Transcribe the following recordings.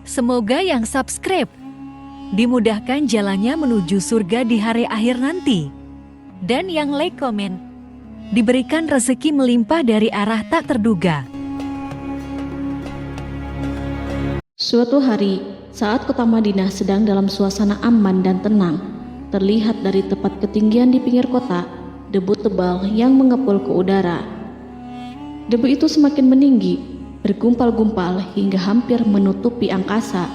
Semoga yang subscribe dimudahkan jalannya menuju surga di hari akhir nanti. Dan yang like komen diberikan rezeki melimpah dari arah tak terduga. Suatu hari, saat kota Madinah sedang dalam suasana aman dan tenang, terlihat dari tepat ketinggian di pinggir kota, debu tebal yang mengepul ke udara. Debu itu semakin meninggi, bergumpal-gumpal hingga hampir menutupi angkasa.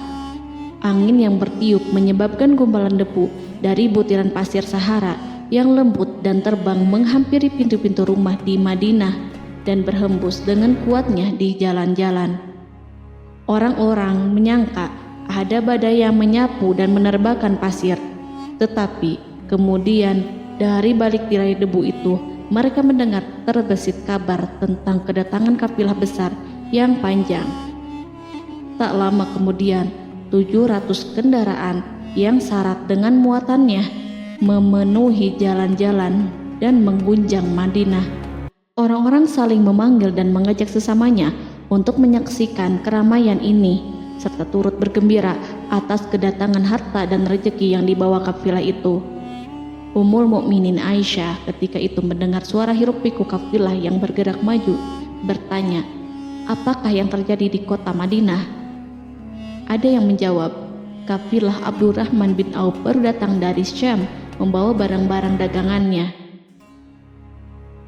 Angin yang bertiup menyebabkan gumpalan debu dari butiran pasir Sahara yang lembut dan terbang menghampiri pintu-pintu rumah di Madinah dan berhembus dengan kuatnya di jalan-jalan. Orang-orang menyangka ada badai yang menyapu dan menerbangkan pasir, tetapi kemudian dari balik tirai debu itu mereka mendengar terbesit kabar tentang kedatangan kafilah besar yang panjang. Tak lama kemudian 700 kendaraan yang syarat dengan muatannya memenuhi jalan-jalan dan mengguncang Madinah. Orang-orang saling memanggil dan mengajak sesamanya untuk menyaksikan keramaian ini serta turut bergembira atas kedatangan harta dan rezeki yang dibawa kafilah itu. Ummul Mukminin Aisyah ketika itu mendengar suara hiruk-pikuk kafilah yang bergerak maju, bertanya, "Apakah yang terjadi di kota Madinah?" Ada yang menjawab, "Kafilah Abdurrahman bin Auf baru datang dari Syam membawa barang-barang dagangannya."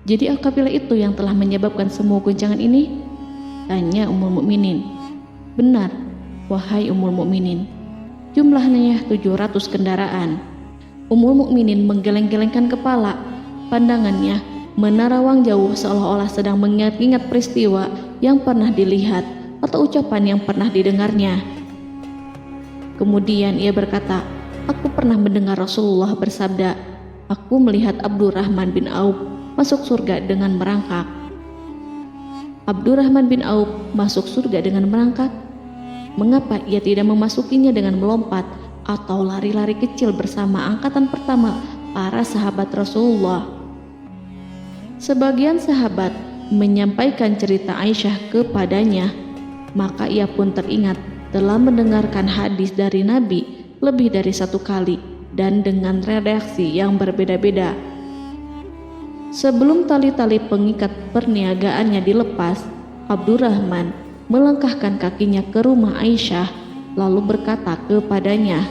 "Jadi kafilah itu yang telah menyebabkan semua guncangan ini?" tanya Ummul Mukminin. "Benar, wahai Ummul Mukminin. Jumlahnya 700 kendaraan." Ummul Mukminin menggeleng-gelengkan kepala. Pandangannya menerawang jauh seolah-olah sedang mengingat-ingat peristiwa yang pernah dilihat atau ucapan yang pernah didengarnya. Kemudian ia berkata, "Aku pernah mendengar Rasulullah bersabda, aku melihat Abdurrahman bin Auf masuk surga dengan merangkak." Abdurrahman bin Auf masuk surga dengan merangkak? Mengapa ia tidak memasukinya dengan melompat atau lari-lari kecil bersama angkatan pertama para sahabat Rasulullah? Sebagian sahabat menyampaikan cerita Aisyah kepadanya, maka ia pun teringat telah mendengarkan hadis dari Nabi lebih dari satu kali dan dengan redaksi yang berbeda-beda. Sebelum tali-tali pengikat perniagaannya dilepas, Abdurrahman melangkahkan kakinya ke rumah Aisyah lalu berkata kepadanya,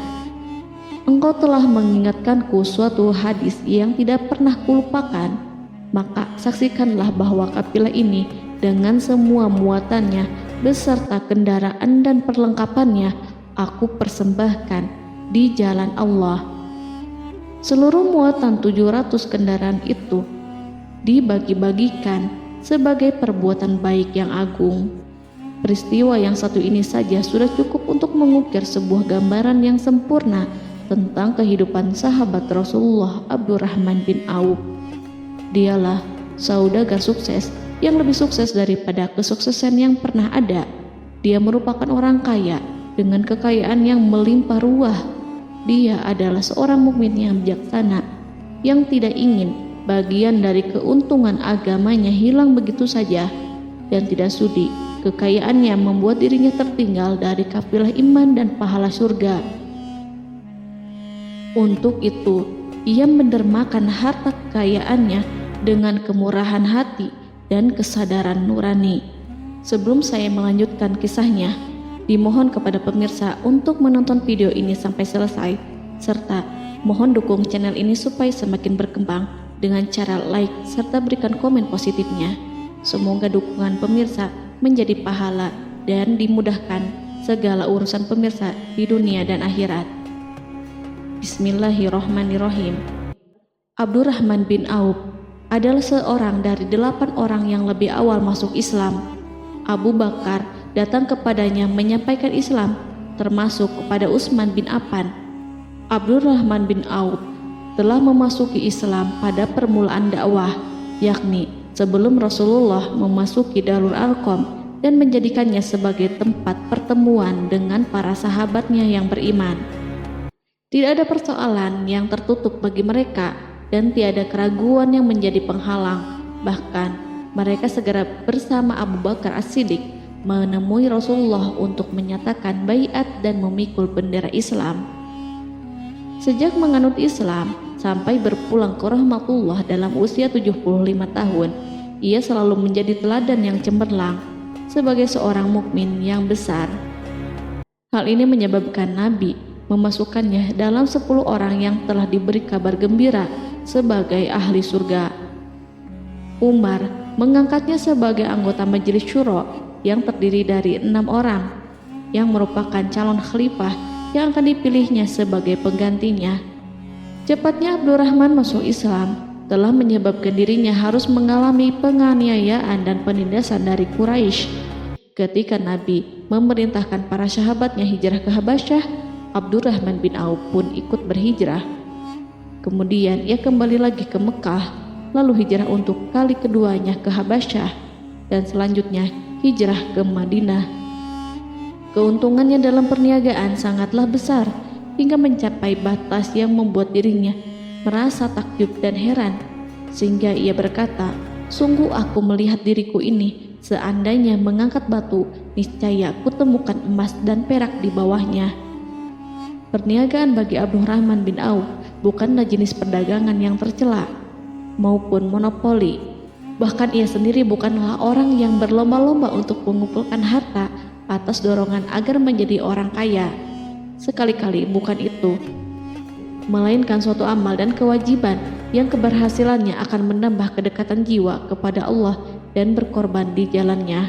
"Engkau telah mengingatkanku suatu hadis yang tidak pernah kulupakan, maka saksikanlah bahwa kafilah ini dengan semua muatannya beserta kendaraan dan perlengkapannya aku persembahkan di jalan Allah." Seluruh muatan 700 kendaraan itu dibagi-bagikan sebagai perbuatan baik yang agung. Peristiwa yang satu ini saja sudah cukup untuk mengukir sebuah gambaran yang sempurna tentang kehidupan sahabat Rasulullah Abdurrahman bin Auf. Dialah saudagar sukses yang lebih sukses daripada kesuksesan yang pernah ada. Dia merupakan orang kaya dengan kekayaan yang melimpah ruah. Dia adalah seorang mukmin yang bijaksana yang tidak ingin bagian dari keuntungan agamanya hilang begitu saja dan tidak sudi kekayaannya membuat dirinya tertinggal dari kafilah iman dan pahala surga. Untuk itu, ia mendermakan harta kekayaannya dengan kemurahan hati dan kesadaran nurani. Sebelum saya melanjutkan kisahnya, dimohon kepada pemirsa untuk menonton video ini sampai selesai, serta mohon dukung channel ini supaya semakin berkembang dengan cara like serta berikan komen positifnya. Semoga dukungan pemirsa menjadi pahala dan dimudahkan segala urusan pemirsa di dunia dan akhirat. Bismillahirrohmanirrohim. Abdurrahman bin Auf adalah seorang dari 8 orang yang lebih awal masuk Islam. Abu Bakar datang kepadanya menyampaikan Islam, termasuk kepada Utsman bin Affan. Abdurrahman bin Auf telah memasuki Islam pada permulaan dakwah, yakni sebelum Rasulullah memasuki Darul Arqam dan menjadikannya sebagai tempat pertemuan dengan para sahabatnya yang beriman. Tidak ada persoalan yang tertutup bagi mereka dan tiada keraguan yang menjadi penghalang. Bahkan mereka segera bersama Abu Bakar As-Siddiq menemui Rasulullah untuk menyatakan baiat dan memikul bendera Islam. Sejak menganut Islam sampai berpulang ke rahmatullah dalam usia 75 tahun, ia selalu menjadi teladan yang cemerlang sebagai seorang mukmin yang besar. Hal ini menyebabkan Nabi memasukkannya dalam 10 orang yang telah diberi kabar gembira sebagai ahli surga. Umar mengangkatnya sebagai anggota majelis syuro yang terdiri dari 6 orang yang merupakan calon khalifah yang akan dipilihnya sebagai penggantinya. Cepatnya Abdurrahman masuk Islam telah menyebabkan dirinya harus mengalami penganiayaan dan penindasan dari Quraisy. Ketika Nabi memerintahkan para sahabatnya hijrah ke Habasyah, Abdurrahman bin Auf pun ikut berhijrah. Kemudian ia kembali lagi ke Mekah, lalu hijrah untuk kali keduanya ke Habasyah, dan selanjutnya hijrah ke Madinah. Keuntungannya dalam perniagaan sangatlah besar, hingga mencapai batas yang membuat dirinya merasa takjub dan heran, sehingga ia berkata, "Sungguh aku melihat diriku ini, seandainya mengangkat batu, niscaya aku temukan emas dan perak di bawahnya." Perniagaan bagi Abdurrahman bin Auf bukanlah jenis perdagangan yang tercela maupun monopoli. Bahkan ia sendiri bukanlah orang yang berlomba-lomba untuk mengumpulkan harta atas dorongan agar menjadi orang kaya. Sekali-kali bukan itu, melainkan suatu amal dan kewajiban yang keberhasilannya akan menambah kedekatan jiwa kepada Allah dan berkorban di jalannya.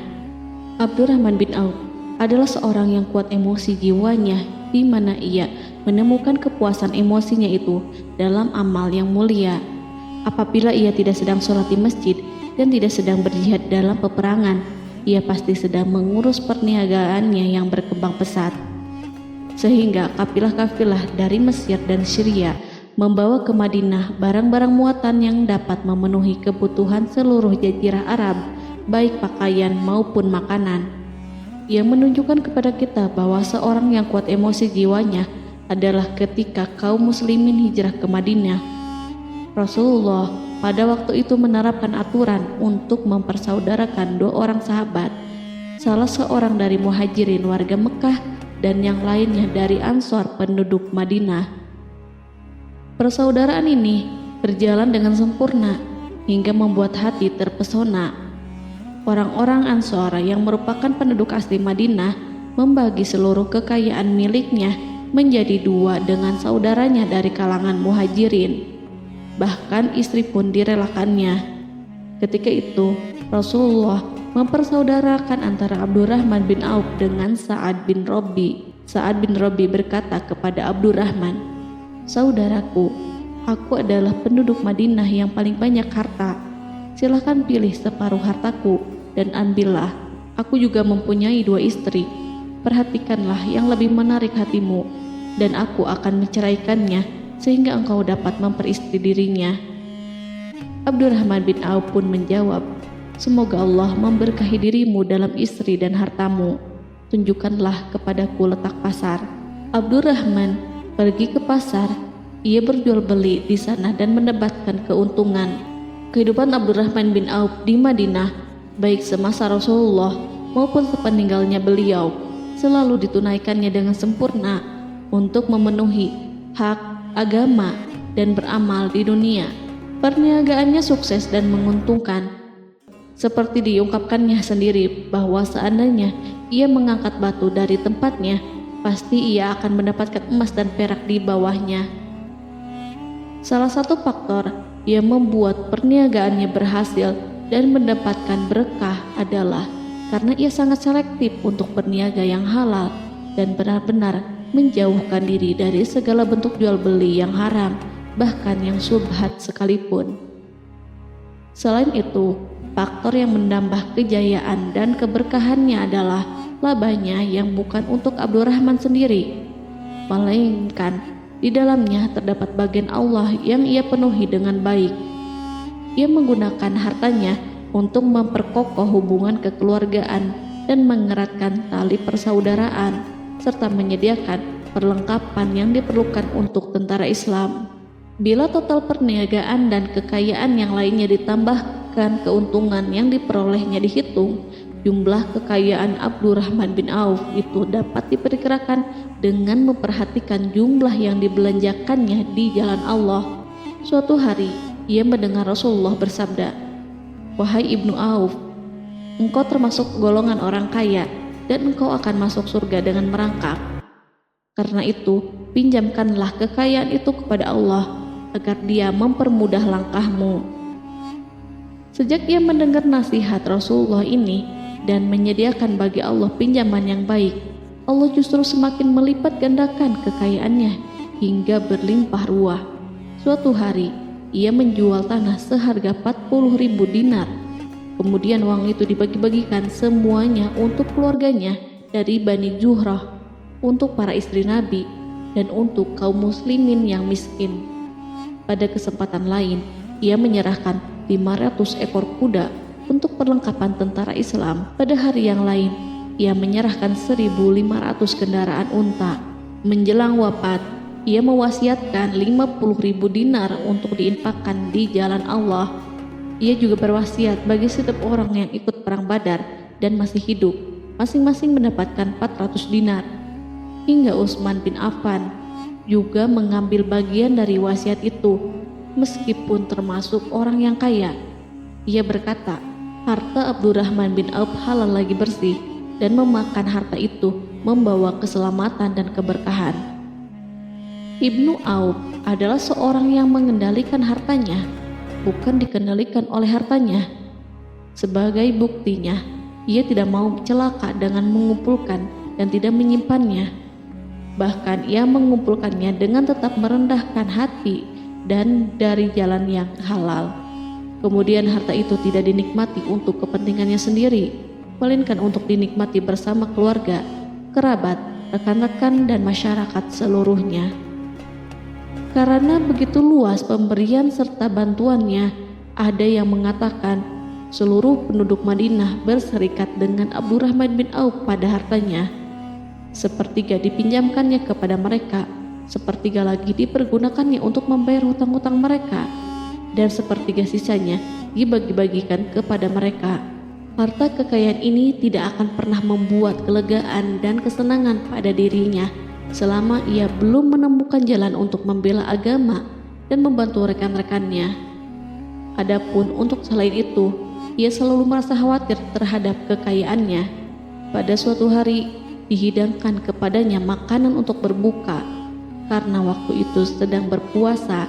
Abdurrahman bin Auf adalah seorang yang kuat emosi jiwanya, di mana ia menemukan kepuasan emosinya itu dalam amal yang mulia. Apabila ia tidak sedang sholat di masjid dan tidak sedang berjihad dalam peperangan, ia pasti sedang mengurus perniagaannya yang berkembang pesat. Sehingga kafilah-kafilah dari Mesir dan Syria membawa ke Madinah barang-barang muatan yang dapat memenuhi kebutuhan seluruh jazirah Arab, baik pakaian maupun makanan. Ia menunjukkan kepada kita bahwa seorang yang kuat emosi jiwanya adalah ketika kaum muslimin hijrah ke Madinah. Rasulullah pada waktu itu menerapkan aturan untuk mempersaudarakan 2 orang sahabat, salah seorang dari muhajirin warga Mekah dan yang lainnya dari Ansor penduduk Madinah. Persaudaraan ini berjalan dengan sempurna hingga membuat hati terpesona. Orang-orang Ansor yang merupakan penduduk asli Madinah membagi seluruh kekayaan miliknya menjadi 2 dengan saudaranya dari kalangan muhajirin. Bahkan istri pun direlakannya. Ketika itu Rasulullah mempersaudarakan antara Abdurrahman bin Auf dengan Sa'ad bin Rabi. Sa'ad bin Rabi berkata kepada Abdurrahman, "Saudaraku, aku adalah penduduk Madinah yang paling banyak harta. Silahkan pilih separuh hartaku dan ambillah. Aku juga mempunyai 2 istri. Perhatikanlah yang lebih menarik hatimu, dan aku akan menceraikannya sehingga engkau dapat memperistri dirinya." Abdurrahman bin Auf pun menjawab, "Semoga Allah memberkahi dirimu dalam istri dan hartamu. Tunjukkanlah kepadaku letak pasar." Abdurrahman pergi ke pasar. Ia berjual beli di sana dan mendapatkan keuntungan. Kehidupan Abdurrahman bin Auf di Madinah, baik semasa Rasulullah maupun sepeninggalnya beliau, selalu ditunaikannya dengan sempurna untuk memenuhi hak agama dan beramal di dunia. Perniagaannya sukses dan menguntungkan. Seperti diungkapkannya sendiri bahwa seandainya ia mengangkat batu dari tempatnya, pasti ia akan mendapatkan emas dan perak di bawahnya. Salah satu faktor yang membuat perniagaannya berhasil dan mendapatkan berkah adalah karena ia sangat selektif untuk berniaga yang halal dan benar-benar menjauhkan diri dari segala bentuk jual beli yang haram, bahkan yang syubhat sekalipun. Selain itu, faktor yang menambah kejayaan dan keberkahannya adalah labanya yang bukan untuk Abdurrahman sendiri, melainkan di dalamnya terdapat bagian Allah yang ia penuhi dengan baik. Ia menggunakan hartanya untuk memperkokoh hubungan kekeluargaan dan mengeratkan tali persaudaraan, serta menyediakan perlengkapan yang diperlukan untuk tentara Islam. Bila total perniagaan dan kekayaan yang lainnya ditambahkan keuntungan yang diperolehnya dihitung, Jumlah kekayaan Abdurrahman bin Auf itu dapat diperkirakan dengan memperhatikan jumlah yang dibelanjakannya di jalan Allah. Suatu hari, ia mendengar Rasulullah bersabda, "Wahai Ibnu Auf, engkau termasuk golongan orang kaya dan engkau akan masuk surga dengan merangkak. Karena itu, pinjamkanlah kekayaan itu kepada Allah agar Dia mempermudah langkahmu." Sejak ia mendengar nasihat Rasulullah ini dan menyediakan bagi Allah pinjaman yang baik, Allah justru semakin melipat gandakan kekayaannya hingga berlimpah ruah. Suatu hari, ia menjual tanah seharga 40.000 dinar. Kemudian uang itu dibagi-bagikan semuanya untuk keluarganya dari Bani Zuhrah, untuk para istri Nabi, dan untuk kaum muslimin yang miskin. Pada kesempatan lain, ia menyerahkan 500 ekor kuda untuk perlengkapan tentara Islam. Pada hari yang lain, ia menyerahkan 1.500 kendaraan unta. Menjelang wafat, ia mewasiatkan 50.000 dinar untuk diinfakkan di jalan Allah. Ia juga berwasiat bagi setiap orang yang ikut perang Badar dan masih hidup, masing-masing mendapatkan 400 dinar. Hingga Utsman bin Affan juga mengambil bagian dari wasiat itu, meskipun termasuk orang yang kaya. Ia berkata, harta Abdurrahman bin Auf halal lagi bersih, dan memakan harta itu membawa keselamatan dan keberkahan. Ibnu Auf adalah seorang yang mengendalikan hartanya, bukan dikendalikan oleh hartanya. Sebagai buktinya, ia tidak mau celaka dengan mengumpulkan dan tidak menyimpannya. Bahkan ia mengumpulkannya dengan tetap merendahkan hati dan dari jalan yang halal. Kemudian harta itu tidak dinikmati untuk kepentingannya sendiri, melainkan untuk dinikmati bersama keluarga, kerabat, rekan-rekan, dan masyarakat seluruhnya. Karena begitu luas pemberian serta bantuannya, ada yang mengatakan seluruh penduduk Madinah berserikat dengan Abdurrahman bin Auf pada hartanya. Sepertiga dipinjamkannya kepada mereka, sepertiga lagi dipergunakannya untuk membayar hutang-hutang mereka, dan sepertiga sisanya dibagi-bagikan kepada mereka. Harta kekayaan ini tidak akan pernah membuat kelegaan dan kesenangan pada dirinya selama ia belum menemukan jalan untuk membela agama dan membantu rekan-rekannya. Adapun untuk selain itu, ia selalu merasa khawatir terhadap kekayaannya. Pada suatu hari, dihidangkan kepadanya makanan untuk berbuka karena waktu itu sedang berpuasa.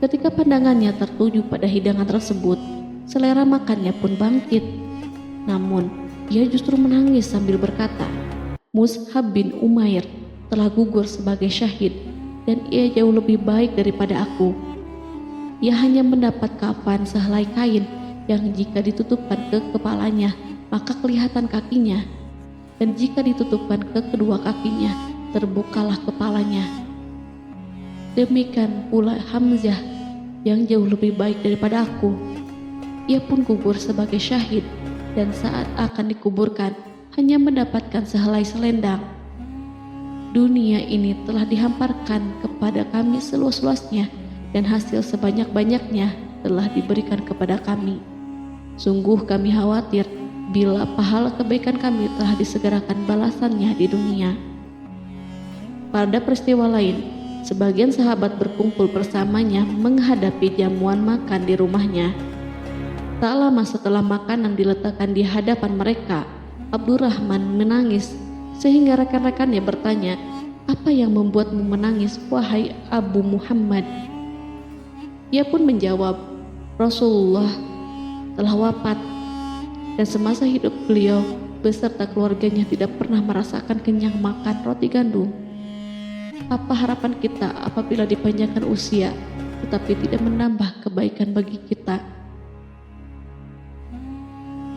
Ketika pandangannya tertuju pada hidangan tersebut, selera makannya pun bangkit. Namun, ia justru menangis sambil berkata, "Mus'hab bin Umair telah gugur sebagai syahid, dan ia jauh lebih baik daripada aku. Ia hanya mendapat kafan sehelai kain yang jika ditutupkan ke kepalanya, maka kelihatan kakinya, dan jika ditutupkan ke kedua kakinya, terbukalah kepalanya. Demikian pula Hamzah yang jauh lebih baik daripada aku. Ia pun gugur sebagai syahid, dan saat akan dikuburkan hanya mendapatkan sehelai selendang. Dunia ini telah dihamparkan kepada kami seluas-luasnya, dan hasil sebanyak-banyaknya telah diberikan kepada kami. Sungguh kami khawatir bila pahala kebaikan kami telah disegerakan balasannya di dunia." Pada peristiwa lain, sebagian sahabat berkumpul bersamanya menghadapi jamuan makan di rumahnya. Tak lama setelah makanan diletakkan di hadapan mereka, Abdurrahman menangis sehingga rekan-rekannya bertanya, "Apa yang membuatmu menangis, wahai Abu Muhammad?" Ia pun menjawab, "Rasulullah telah wafat, dan semasa hidup beliau beserta keluarganya tidak pernah merasakan kenyang makan roti gandum. Apa harapan kita apabila dipanjangkan usia, tetapi tidak menambah kebaikan bagi kita?"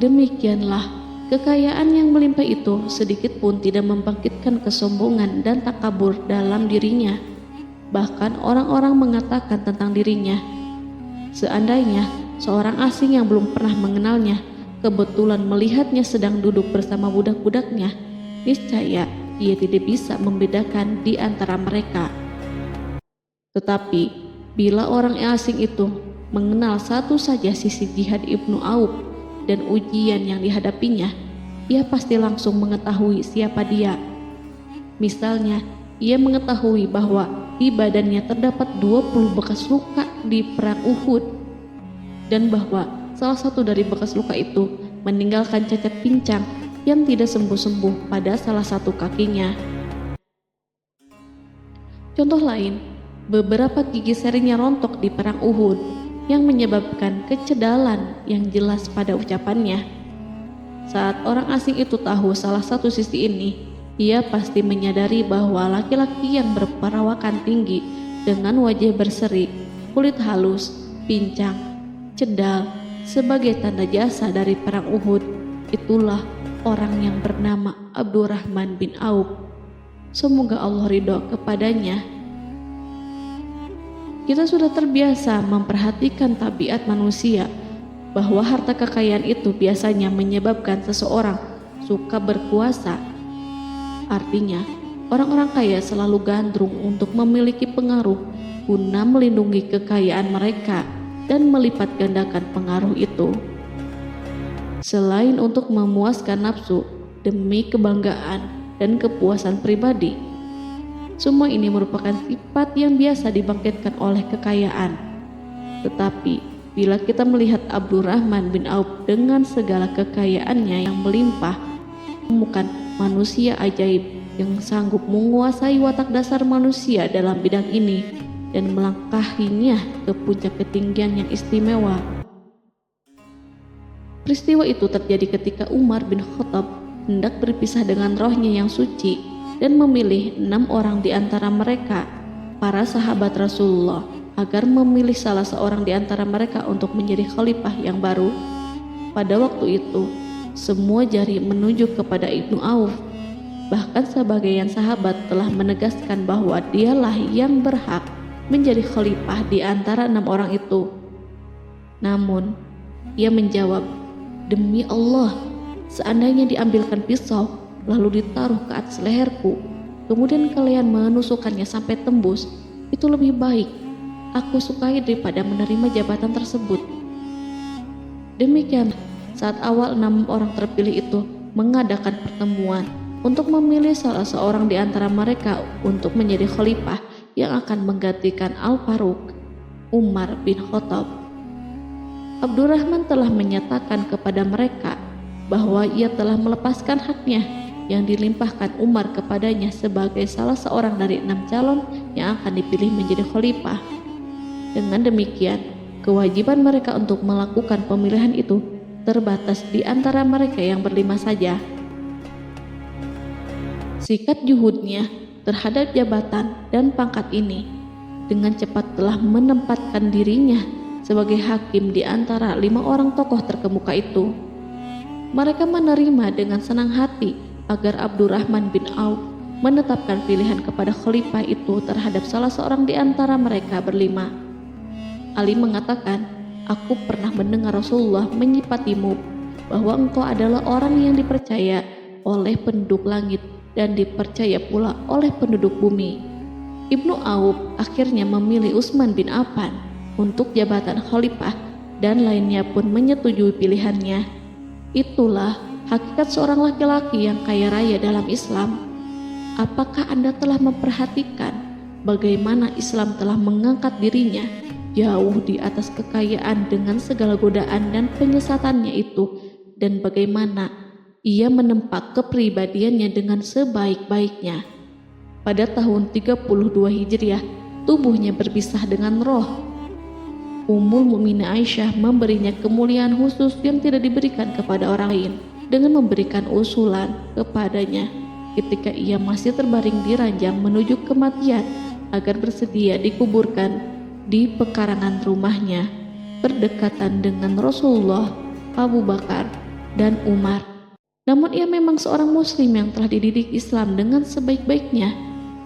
Demikianlah, kekayaan yang melimpah itu sedikit pun tidak membangkitkan kesombongan dan takabur dalam dirinya. Bahkan orang-orang mengatakan tentang dirinya, seandainya seorang asing yang belum pernah mengenalnya kebetulan melihatnya sedang duduk bersama budak-budaknya, niscaya ia tidak bisa membedakan di antara mereka. Tetapi bila orang asing itu mengenal satu saja sisi jihad Ibnu Auf, dan ujian yang dihadapinya, ia pasti langsung mengetahui siapa dia. Misalnya, ia mengetahui bahwa di badannya terdapat 20 bekas luka di perang Uhud, dan bahwa salah satu dari bekas luka itu meninggalkan cacat pincang yang tidak sembuh-sembuh pada salah satu kakinya. Contoh lain, beberapa gigi serinya rontok di perang Uhud yang menyebabkan kecedalan yang jelas pada ucapannya. Saat orang asing itu tahu salah satu sisi ini, ia pasti menyadari bahwa laki-laki yang berperawakan tinggi dengan wajah berseri, kulit halus, pincang, cedal sebagai tanda jasa dari perang Uhud, itulah orang yang bernama Abdurrahman bin Auf. Semoga Allah ridho kepadanya. Kita sudah terbiasa memperhatikan tabiat manusia, bahwa harta kekayaan itu biasanya menyebabkan seseorang suka berkuasa. Artinya, orang-orang kaya selalu gandrung untuk memiliki pengaruh guna melindungi kekayaan mereka dan melipat gandakan pengaruh itu. Selain untuk memuaskan nafsu demi kebanggaan dan kepuasan pribadi, semua ini merupakan sifat yang biasa dibangkitkan oleh kekayaan. Tetapi bila kita melihat Abdurrahman bin Auf dengan segala kekayaannya yang melimpah, menemukan manusia ajaib yang sanggup menguasai watak dasar manusia dalam bidang ini dan melangkahinya ke puncak ketinggian yang istimewa. Peristiwa itu terjadi ketika Umar bin Khattab hendak berpisah dengan rohnya yang suci dan memilih 6 orang di antara mereka, para sahabat Rasulullah, agar memilih salah seorang di antara mereka untuk menjadi khalifah yang baru. Pada waktu itu, semua jari menunjuk kepada Ibnu Auf. Bahkan sebagian sahabat telah menegaskan bahwa dialah yang berhak menjadi khalifah di antara 6 orang itu. Namun, ia menjawab, "Demi Allah, seandainya diambilkan pisau lalu ditaruh ke atas leherku, kemudian kalian menusukkannya sampai tembus, itu lebih baik aku sukai daripada menerima jabatan tersebut." Demikian, saat awal 6 orang terpilih itu mengadakan pertemuan untuk memilih salah seorang di antara mereka untuk menjadi khalifah yang akan menggantikan Al-Faruq, Umar bin Khattab, Abdurrahman telah menyatakan kepada mereka bahwa ia telah melepaskan haknya yang dilimpahkan Umar kepadanya sebagai salah seorang dari 6 calon yang akan dipilih menjadi khalifah. Dengan demikian, kewajiban mereka untuk melakukan pemilihan itu terbatas di antara mereka yang berlima saja. Sikat juhudnya terhadap jabatan dan pangkat ini dengan cepat telah menempatkan dirinya sebagai hakim di antara 5 orang tokoh terkemuka itu. Mereka menerima dengan senang hati agar Abdurrahman bin Auf menetapkan pilihan kepada khalifah itu terhadap salah seorang di antara mereka berlima. Ali mengatakan, "Aku pernah mendengar Rasulullah menyifatimu bahwa engkau adalah orang yang dipercaya oleh penduduk langit dan dipercaya pula oleh penduduk bumi." Ibnu Auf akhirnya memilih Utsman bin Affan untuk jabatan khalifah dan lainnya pun menyetujui pilihannya. Itulah hakikat seorang laki-laki yang kaya raya dalam Islam. Apakah Anda telah memperhatikan bagaimana Islam telah mengangkat dirinya jauh di atas kekayaan dengan segala godaan dan penyesatannya itu, dan bagaimana ia menempa kepribadiannya dengan sebaik-baiknya? Pada tahun 32 Hijriah, tubuhnya berpisah dengan roh. Ummul Mukminin Aisyah memberinya kemuliaan khusus yang tidak diberikan kepada orang lain dengan memberikan usulan kepadanya ketika ia masih terbaring di ranjang menuju kematian agar bersedia dikuburkan di pekarangan rumahnya berdekatan dengan Rasulullah, Abu Bakar, dan Umar. Namun ia memang seorang muslim yang telah dididik Islam dengan sebaik-baiknya,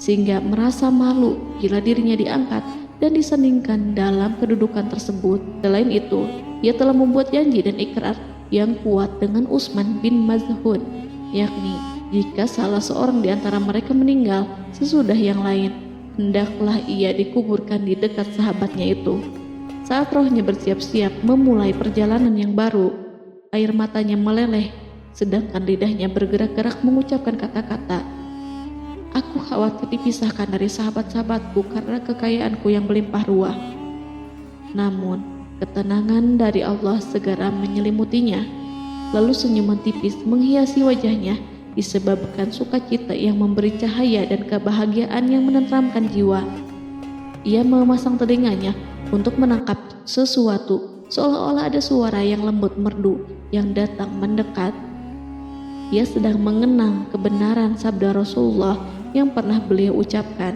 sehingga merasa malu bila dirinya diangkat dan disandingkan dalam kedudukan tersebut. Selain itu, ia telah membuat janji dan ikrar yang kuat dengan Utsman bin Maz'un, yakni jika salah seorang di antara mereka meninggal sesudah yang lain, hendaklah ia dikuburkan di dekat sahabatnya itu. Saat rohnya bersiap-siap memulai perjalanan yang baru, air matanya meleleh, sedangkan lidahnya bergerak-gerak mengucapkan kata-kata. Aku khawatir dipisahkan dari sahabat-sahabatku karena kekayaanku yang melimpah ruah. Namun, ketenangan dari Allah segera menyelimutinya. Lalu senyuman tipis menghiasi wajahnya disebabkan sukacita yang memberi cahaya dan kebahagiaan yang menenteramkan jiwa. Ia memasang telinganya untuk menangkap sesuatu, seolah-olah ada suara yang lembut merdu yang datang mendekat. Ia sedang mengenang kebenaran sabda Rasulullah yang pernah beliau ucapkan,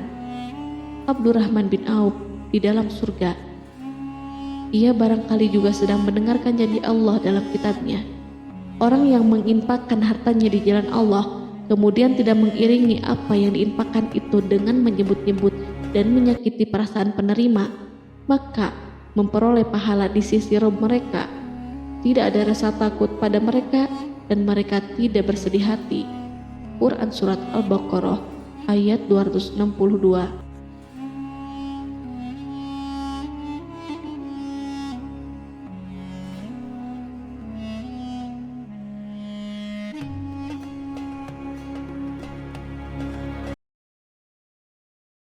Abdurrahman bin Auf di dalam surga. Ia barangkali juga sedang mendengarkan janji Allah dalam kitabnya. Orang yang menginfakkan hartanya di jalan Allah, kemudian tidak mengiringi apa yang diinfakkan itu dengan menyebut-nyebut dan menyakiti perasaan penerima, maka memperoleh pahala di sisi Rabb mereka. Tidak ada rasa takut pada mereka dan mereka tidak bersedih hati. Quran Surat Al-Baqarah ayat 262.